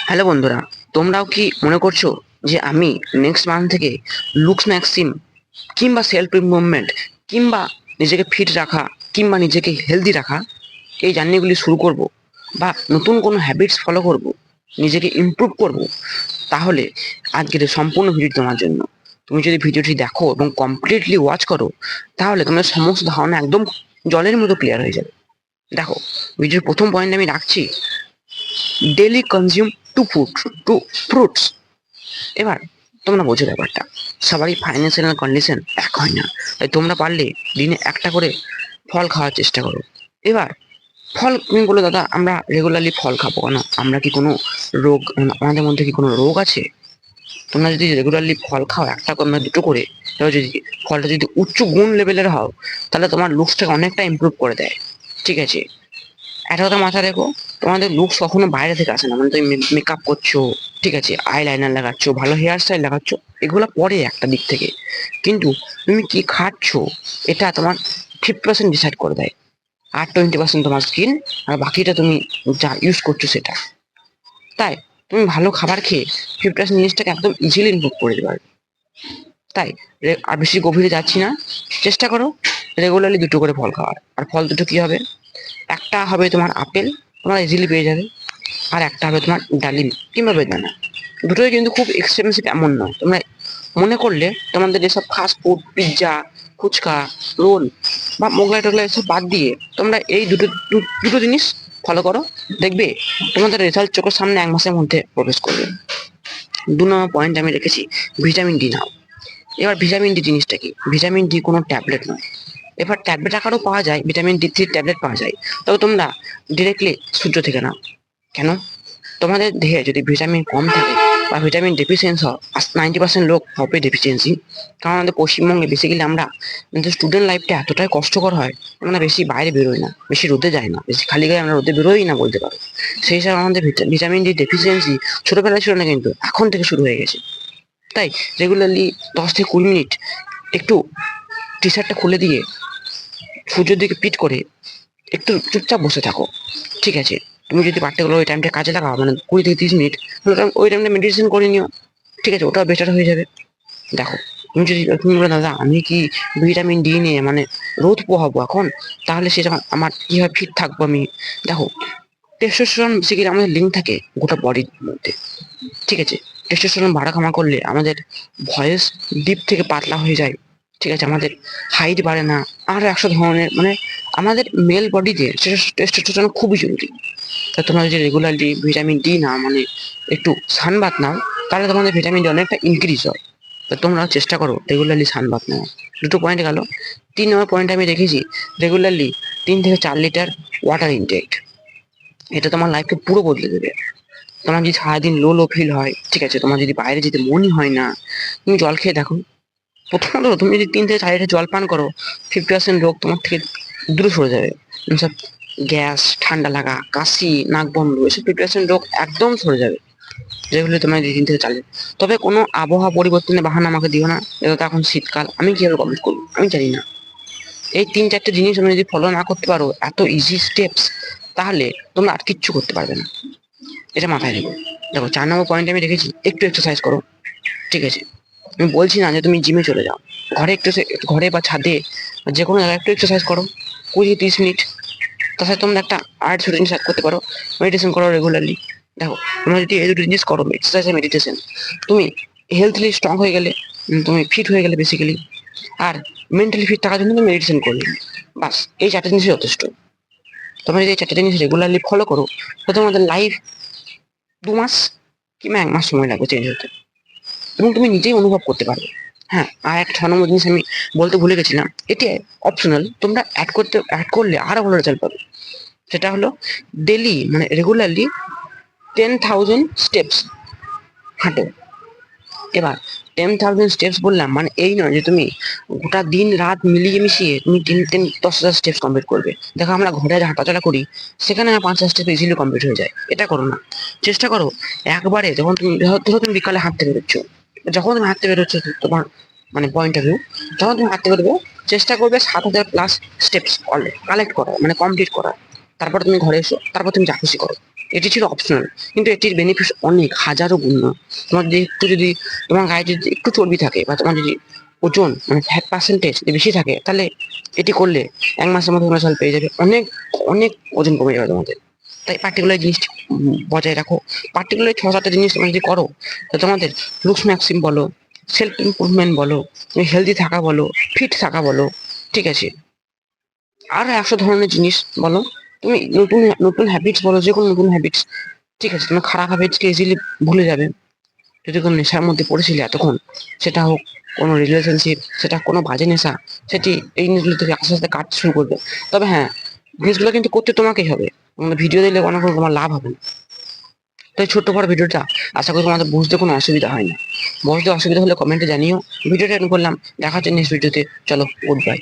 Hello বন্ধুরা, তোমরাও কি মনে করছো যে আমি নেক্সট মান্থ থেকে লুকস ম্যাক্সিম কিংবা সেলফ ইমপ্রুভমেন্ট কিংবা নিজেকে ফিট রাখা কিংবা নিজেকে হেলদি রাখা এই জার্নিগুলি শুরু করব বা নতুন কোনো হ্যাবিটস ফলো করব, নিজেকে ইমপ্রুভ করব? তাহলে আজকের এই সম্পূর্ণ ভিডিও তোমার জন্য। তুমি যদি ভিডিওটি দেখো এবং কমপ্লিটলি ওয়াচ করো, তাহলে তোমার সমস্ত ধারণা একদম জলের মতো ক্লিয়ার হয়ে যাবে। দেখো, ভিডিওর প্রথম পয়েন্ট আমি রাখছি, ডেলি কনজিউম টু ফ্রুটস। এবার তোমরা বোঝো ব্যাপারটা, সবারই ফাইন্যান্সিয়াল কন্ডিশন এক হয় না, তাই তোমরা পারলে দিনে একটা করে ফল খাওয়ার চেষ্টা করো। এবার ফল, তুমি বলো দাদা আমরা রেগুলারলি ফল খাবো কেন? আমরা কি কোনো রোগ, আমাদের মধ্যে কি কোনো রোগ আছে? তোমরা যদি রেগুলারলি ফল খাও, একটা করে না দুটো করে, তাহলে যদি ফলটা যদি উচ্চ গুণ লেভেলের হও, তাহলে তোমার লুকসটাকে অনেকটা ইমপ্রুভ করে দেয়। ঠিক আছে, একটা কথা মাথায় রেখো, তোমাদের লুকস কখনো বাইরে থেকে আসে না। মানে তুমি মেকআপ করছো, ঠিক আছে, আই লাইনার লাগাচ্ছ, ভালো হেয়ার স্টাইল লাগাচ্ছ, এগুলো পরে একটা দিক থেকে, কিন্তু তুমি কি খাচ্ছ এটা তোমার 50% ডিসাইড করে দেয়। আর 20% তোমার স্কিন, আর বাকিটা তুমি যা ইউজ করছো সেটা। তাই তুমি ভালো খাবার খেয়ে 50% জিনিসটাকে একদম ইজিলি ইমপ্রুভ করে দিতে পারবে। তাই আর বেশি গভীরে যাচ্ছি না, চেষ্টা করো রেগুলারলি দুটো করে ফল খাওয়ার। আর ফল দুটো কি হবে? একটা হবে তোমার আপেল, তোমরা ইজিলি পেয়ে যাবে। আর একটা হবে তোমার ডালিম কিংবা বেদানা। দুটোই কিন্তু খুব এক্সপেন্সিভ এমন নয়। তোমরা মনে করলে তোমাদের যেসব fast food, pizza, fuchka, roll বা মোগলাই টোগলাই এসব বাদ দিয়ে তোমরা এই দুটো জিনিস ফলো করো, দেখবে তোমাদের রেজাল্ট চোখের সামনে 1 মাসের মধ্যে প্রবেশ করবে। 2 নম্বর পয়েন্ট আমি রেখেছি, ভিটামিন ডি নাও। এবার ভিটামিন ডি জিনিসটা কি? ভিটামিন ডি কোনো ট্যাবলেট নয়। এবার ট্যাবলেট আকারেও পাওয়া যায়, ভিটামিন ডি 3 ট্যাবলেট পাওয়া যায়। তবে তোমরা ডিরেক্টলি সূর্য থেকে নাও। কেন? তোমাদের দেহে যদি ভিটামিন কম থাকে বা ভিটামিন ডেফিসিয়েন্সি হয়, 90% লোক হবে ডেফিসিয়েন্সি। কারণ আমাদের পশ্চিমবঙ্গে বেসিক্যালি আমরা কিন্তু স্টুডেন্ট লাইফটা এতটাই কষ্টকর হয়, আমরা বেশি বাইরে বেরোই না, বেশি রোদে যাই না, বেশি খালি গায়ে আমরা রোদে বেরোই না বলতে পারো। সেই হিসাবে আমাদের ভিটামিন ডি ডেফিসিয়েন্সি ছোটবেলায় ছিল না, কিন্তু এখন থেকে শুরু হয়ে গেছে। তাই রেগুলারলি 10 থেকে 20 মিনিট একটু টি শার্টটা খুলে দিয়ে সূর্যের দিকে পিট করে একটু চুপচাপ বসে থাকো। ঠিক আছে, তুমি যদি পার্টিকুলার ওই টাইমটা কাজে লাগাও, মানে 20 থেকে 30 মিনিট, ওই টাইমটা মেডিটেশন করে নিও। ঠিক আছে, ওটাও বেটার হয়ে যাবে। দেখো, তুমি বলো দাদা আমি কি ভিটামিন ডি নিয়ে মানে রোদ পোহাবো এখন, তাহলে সেটা আমার কিভাবে ফিট থাকবো আমি? দেখো, টেস্টোস্টেরন বেসিক্যালি আমাদের লিঙ্ক থাকে গোটা বডির মধ্যে। ঠিক আছে, টেস্টোস্টেরন বাড়া কামা করলে আমাদের ভয়েস ডিপ থেকে পাতলা হয়ে যায়। ঠিক আছে, আমাদের হাইট বাড়ে না। আরো 100 ধরনের মানে আমাদের মেল বডিতে টেস্টোস্টেরন খুবই জরুরি। তা তোমরা যদি রেগুলারলি ভিটামিন ডি নাও, মানে একটু সানবাথ নাও, তাহলে তোমাদের ভিটামিন ডি অনেকটা ইনক্রিজ হয়। তা তোমরা চেষ্টা করো রেগুলারলি সানবাথ নেওয়া। দুটো পয়েন্ট গেল। 3 নম্বর পয়েন্ট আমি রেখেছি, রেগুলারলি 3 থেকে 4 লিটার ওয়াটার ইনটেক। এটা তোমার লাইফকে পুরো বদলে দেবে। তোমার যদি সারাদিন লো লো ফিল হয়, ঠিক আছে, তোমার যদি বাইরে যেতে মনই হয় না, তুমি জল খেয়ে দেখো। প্রথমত তুমি যদি 3 থেকে 4 লিটার জল পান করো, 50% রোগ তোমার থেকে দূরে সরে যাবে। সব গ্যাস, ঠান্ডা লাগা, কাশি, নাক বন্ধ, এসব 50% রোগ একদম সরে যাবে, যেগুলো তোমার 3 থেকে 4 লিটার। তবে কোনো আবহাওয়া পরিবর্তনের বাহানা আমাকে দিও না, এটা তো এখন শীতকাল, আমি কিভাবে কমপ্লিট করবো আমি জানি না। এই 3-4টে জিনিস তুমি যদি ফলো না করতে পারো, এত ইজি স্টেপস, তাহলে তোমরা আর কিচ্ছু করতে পারবে না। এটা মাথায় রেখো। দেখো, 4 নম্বর পয়েন্ট আমি রেখেছি, একটু এক্সারসাইজ করো। ঠিক আছে, আমি বলছি না যে তুমি জিমে চলে যাও, ঘরে একটু ঘরে বা ছাদে যে কোনো জায়গায় একটু এক্সারসাইজ করো, 20-30 মিনিট। তার সাথে তোমরা একটা আর্ট ছোট জিনিস অ্যাড করতে পারো, মেডিটেশন করো রেগুলারলি। দেখো, তোমরা যদি এই দুটো জিনিস করো, এক্সারসাইজ আর মেডিটেশন, তুমি হেলথলি স্ট্রং হয়ে গেলে, তুমি ফিট হয়ে গেলে বেসিক্যালি। আর মেন্টালি ফিট থাকার জন্য তুমি মেডিটেশন করলে, বাস এই 4টে জিনিসই যথেষ্ট। তোমরা যদি এই 4টে জিনিস রেগুলারলি ফলো করো, তো তোমাদের লাইফ 2 মাস কিংবা 1 মাস সময় লাগবে চেঞ্জ হতে, এবং তুমি নিজেই অনুভব করতে পারবে। হ্যাঁ, আর একটা 6 নম্বর জিনিস আমি বলতে ভুলে গেছিলাম, এটি অপশনাল, তোমরা অ্যাড করলে আরো ভালো রেজাল্ট পাবে। সেটা হলো ডেলি মানে রেগুলারলি 10,000 স্টেপস হাঁটো। এবার 10,000 স্টেপস বললাম মানে এই নয় যে তুমি গোটা দিন রাত মিলিয়ে মিশিয়ে তুমি 10,000 স্টেপস কমপ্লিট করবে। দেখো, আমরা ঘরে হাঁটাচলা করি, সেখানে 5,000 স্টেপ ইজিলি কমপ্লিট হয়ে যায়। এটা করো না, চেষ্টা করো একবারে, যখন তুমি ধরো তুমি বিকালে হাঁটতে বেরোচ্ছ, যখন তুমি হাঁটতে বেরোচ্ছ তোমার মানে পয়েন্ট অফ ভিউ, যখন তুমি হাঁটতে বেরোবে, চেষ্টা করবে 7,000+ স্টেপস কালেক্ট করা, মানে কমপ্লিট করা। তারপর তুমি ঘরে এসো, তারপর তুমি যা খুশি করো। এটি ছিল অপশনাল, কিন্তু এটির বেনিফিট অনেক হাজারো গুণ। তোমার যদি একটু যদি তোমার গায়ে যদি একটু চর্বি থাকে বা তোমার যদি ওজন মানে ফ্যাট পার্সেন্টেজ বেশি থাকে, তাহলে এটি করলে 1 মাসের মধ্যে রেজাল্ট পেয়ে যাবে, অনেক অনেক ওজন কমে যাবে তোমাদের। তাই পার্টিকুলার জিনিসটি বজায় রাখো। পার্টিকুলার 6-7টা জিনিস তোমরা যদি করো, তো তোমাদের লুকস ম্যাক্সিম বলো, সেলফ ইমপ্রুভমেন্ট বলো, তুমি হেলদি থাকা বলো, ফিট থাকা বলো, ঠিক আছে, আর 100 ধরনের জিনিস বলো, তুমি নতুন নতুন হ্যাবিটস বলো, যে কোনো নতুন হ্যাবিটস, ঠিক আছে, তুমি খারাপ হ্যাবিটসকে ইজিলি ভুলে যাবে। যদি কোনো নেশার মধ্যে পড়েছিলে এতক্ষণ, সেটা হোক কোনো রিলেশনশিপ, সেটা কোনো বাজে নেশা, সেটি এই জিনিসগুলো থেকে আস্তে আস্তে কাটতে শুরু করবে। তবে হ্যাঁ, জিনিসগুলো কিন্তু করতে তোমাকেই হবে, ভিডিও দিলে অনেক তোমার লাভ হবে না। তো এই ছোট্ট বড় ভিডিওটা আশা করি তোমাদের বুঝতে কোনো অসুবিধা হয় না। বুঝতে অসুবিধা হলে কমেন্টে জানিও। ভিডিওটা এন্ড করলাম, দেখা হচ্ছে নেক্সট ভিডিওতে। চলো, গুড বাই।